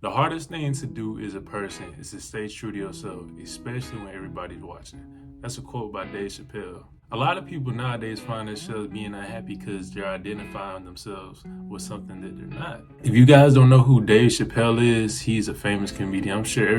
The hardest thing to do as a person is to stay true to yourself, especially when everybody's watching. That's a quote by Dave Chappelle. A lot of people nowadays find themselves being unhappy because they're identifying themselves with something that they're not. If you guys don't know who Dave Chappelle is, he's a famous comedian. I'm sure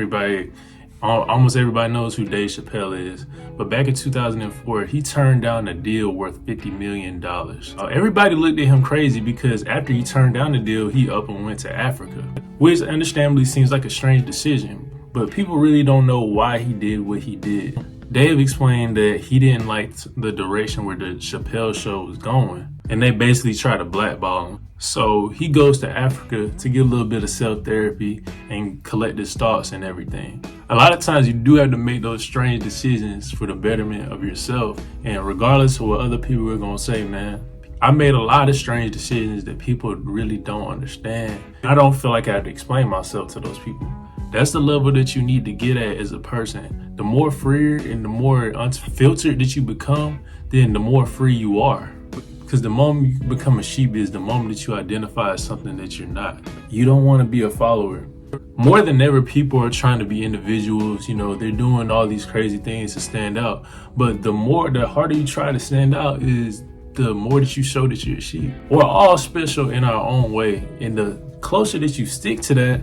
almost everybody knows who Dave Chappelle is. But back in 2004, he turned down a deal worth $50 million. Everybody looked at him crazy because after he turned down the deal, he up and went to Africa, which understandably seems like a strange decision. But people really don't know why he did what he did. Dave explained that he didn't like the direction where the Chappelle show was going, and they basically tried to blackball him. So he goes to Africa to get a little bit of self-therapy and collect his thoughts and everything. A lot of times you do have to make those strange decisions for the betterment of yourself, and regardless of what other people are going to say, man, I made a lot of strange decisions that people really don't understand. I don't feel like I have to explain myself to those people. That's the level that you need to get at as a person. The more freer and the more unfiltered that you become, then the more free you are. Because the moment you become a sheep is the moment that you identify as something that you're not. You don't want to be a follower. More than ever, people are trying to be individuals. They're doing all these crazy things to stand out. But the harder you try to stand out is the more that you show that you're a sheep. We're all special in our own way. And the closer that you stick to that,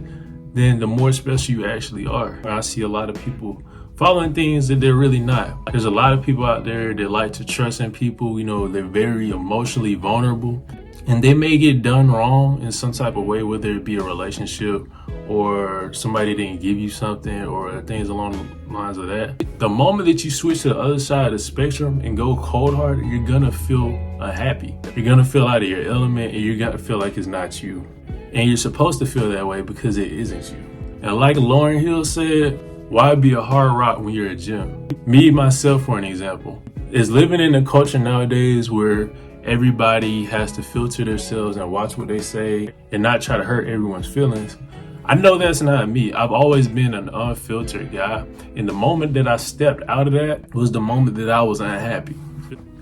then the more special you actually are. I see a lot of people following things that they're really not. There's a lot of people out there that like to trust in people. They're very emotionally vulnerable, and they may get done wrong in some type of way, whether it be a relationship or somebody didn't give you something or things along the lines of that. The moment that you switch to the other side of the spectrum and go cold-hearted, you're gonna feel unhappy. You're gonna feel out of your element, and you're gonna feel like it's not you. And you're supposed to feel that way because it isn't you. And like Lauryn Hill said, why be a hard rock when you're a gem? Me, myself, for an example, is living in a culture nowadays where everybody has to filter themselves and watch what they say and not try to hurt everyone's feelings. I know that's not me. I've always been an unfiltered guy. And the moment that I stepped out of that was the moment that I was unhappy.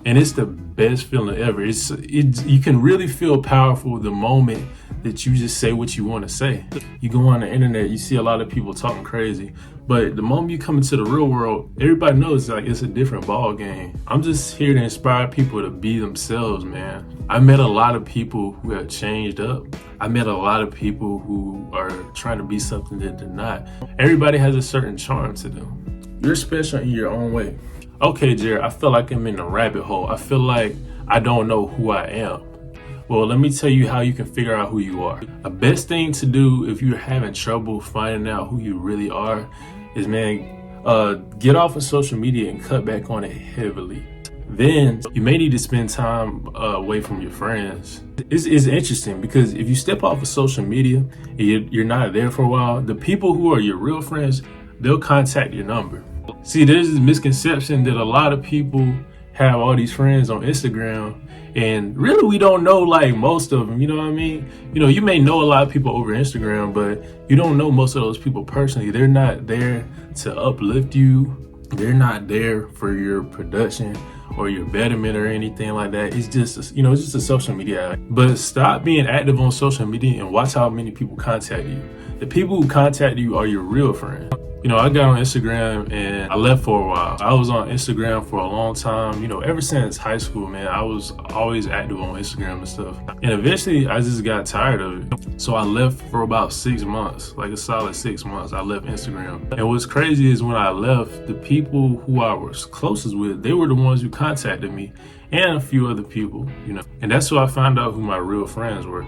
And it's the best feeling ever. You can really feel powerful the moment that you just say what you want to say. You go on the internet, you see a lot of people talking crazy, but the moment you come into the real world, everybody knows it's a different ball game. I'm just here to inspire people to be themselves, man. I met a lot of people who have changed up. I met a lot of people who are trying to be something that they're not. Everybody has a certain charm to them. You're special in your own way. Okay, Jared, I feel like I'm in a rabbit hole. I feel like I don't know who I am. Well, let me tell you how you can figure out who you are. The best thing to do if you're having trouble finding out who you really are is, get off of social media and cut back on it heavily. Then you may need to spend time away from your friends. It's interesting because if you step off of social media and you're not there for a while, the people who are your real friends, they'll contact your number. See, there's this misconception that a lot of people have all these friends on Instagram, and really we don't know most of them, you know what I mean? You may know a lot of people over Instagram, but you don't know most of those people personally. They're not there to uplift you. They're not there for your production or your betterment or anything like that. It's just, it's just a social media app. But stop being active on social media and watch how many people contact you. The people who contact you are your real friends. I got on Instagram and I left for a while. I was on Instagram for a long time, ever since high school, man. I was always active on Instagram and stuff. And eventually I just got tired of it. So I left for about 6 months, like a solid 6 months. I left Instagram. And what's crazy is when I left, the people who I was closest with, they were the ones who contacted me and a few other people, And that's who I found out who my real friends were.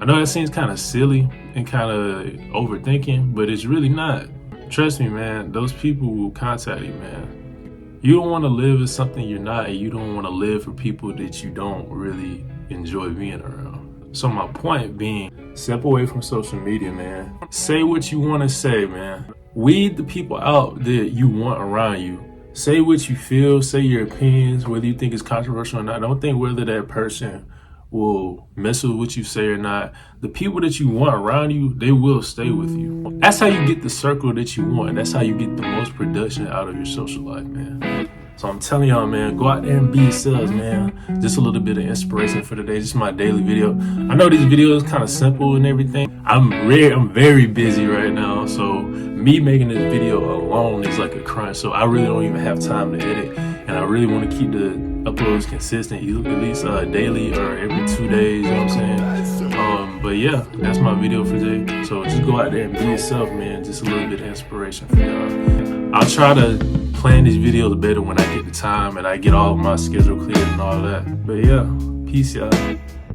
I know that seems kind of silly and kind of overthinking, but it's really not. Trust me, man, those people will contact you, man. You don't want to live as something you're not, and you don't want to live for people that you don't really enjoy being around. So my point being, step away from social media, man. Say what you want to say, man. Weed the people out that you want around you. Say what you feel, say your opinions, whether you think it's controversial or not. Don't think whether that person will mess with what you say or not. The people that you want around you, they will stay with you. That's how you get the circle that you want. That's how you get the most production out of your social life, man. So I'm telling y'all, man, go out there and be yourselves, man. Just a little bit of inspiration for today. Just my daily video. I know these videos kind of simple and everything. I'm very busy right now, so me making this video alone is like a crunch. So I really don't even have time to edit, and I really want to keep the uploads consistent, at least daily or every 2 days. You know what I'm saying? But yeah, that's my video for today. So just go out there and be yourself, man. Just a little bit of inspiration for y'all. I'll try to plan these videos better when I get the time and I get all of my schedule cleared and all that. But yeah, peace, y'all.